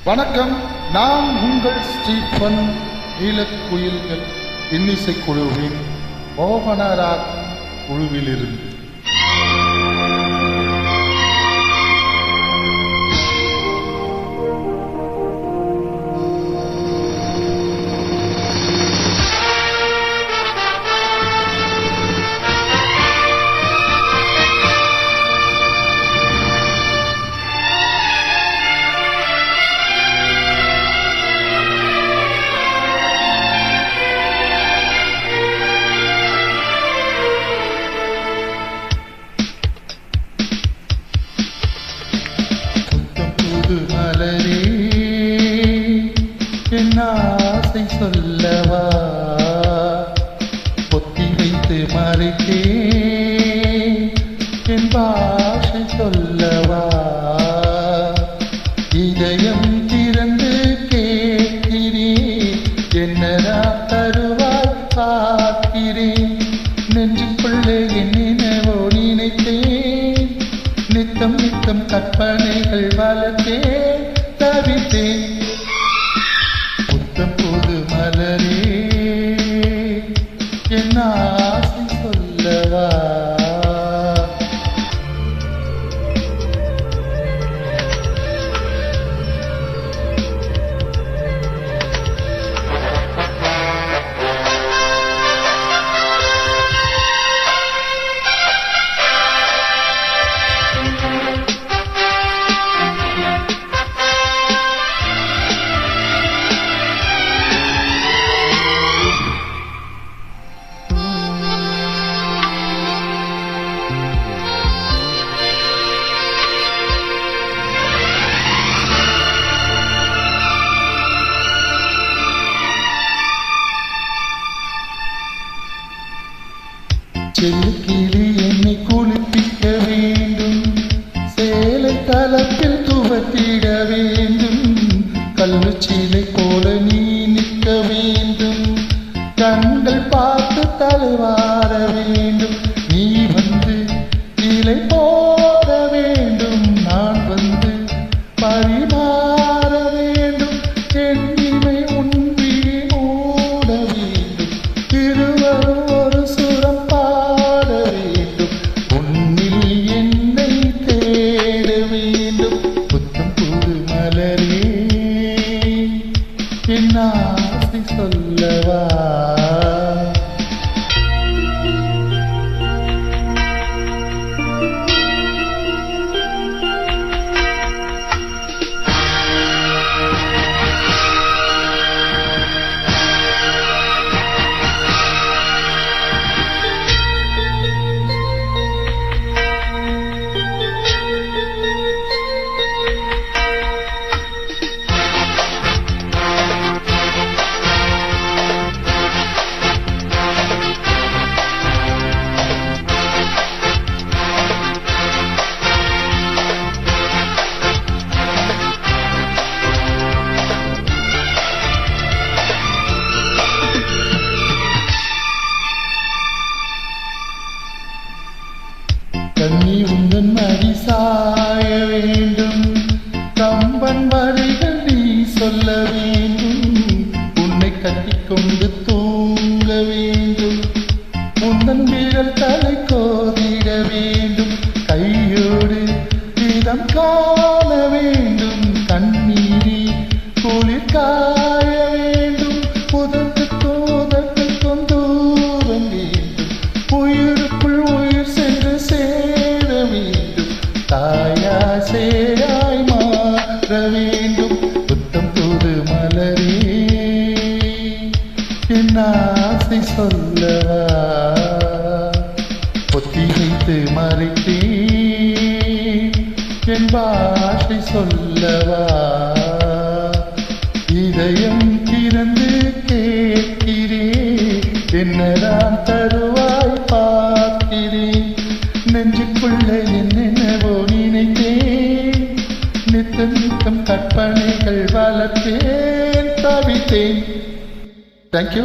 வணக்கம், நான் உங்கள் ஸ்டீபன். நீலக்குயில்கள் இன்னிசை குழுவின் மோகனராக் குழுவிலிருந்து. மலரே, என் ஆசை சொல்லவா, பொத்தி வைத்து மறைத்தே என் பாஷை சொல்லவா, இதயம் திறந்து கேட்கிறேன், என்னடா தருவாய் பார்க்கிறேன், நெஞ்சுக்குள்ளே என்னென்னவோ நினைத்தேன், நித்தம் நித்தம் கற்பனைகள் வளர்த்தேன், தவித்தேன். புத்தம் புது மலரே, என் ஆசை சொல்லவா. செல்லுக்கிளி என்னை குளிப்பிக்க வேண்டும், சேலை தளத்தில் துவத்திட வேண்டும், கல்லுச்சீலை போல நீ நிற்க வேண்டும், கண்கள் பார்த்து தலைவார வேண்டும், நீ வந்து இலை போட வேண்டும், நான் வந்து பரிமாற வேண்டும், எண்ணிமை உன்றி மூட வேண்டும், இருவரும் ஒரு சுரம் என் ஆசை சொல்லவா. கண்ணி உந்தன் மடி சாய வேண்டும், கம்பன் வரிகள் நீ சொல்ல வேண்டும், உன்னை கட்டிக்கொண்டு தூங்க வேண்டும், உந்தன் விரல் தலை கோதிட வேண்டும், கையோடு இதம் காண வேண்டும், கண்ணீரில் குளிர் காய வேண்டும், உதட்டுக்கும் உதட்டுக்கும் தூரம் வேண்டும், உயிருக்குள் உயிர் சென்று சேர வேண்டும், தாயா சேயாய் மாற வேண்டும். புத்தம் புது மலரே, என் ஆசை சொல்லவா, பொத்தி வைத்து மறைத்தேன், என் பாஷை சொல்லவா, இதயம் திறந்து கேட்கிறேன், என்னதான் தருவாய் பார்க்கிறேன், நெஞ்சுக்குள்ள என்னென்னவோ நினைத்தேன், நித்தம் நித்தம் கற்பனைகள் வளர்த்தேன், தவித்தேன். தேங்க்யூ.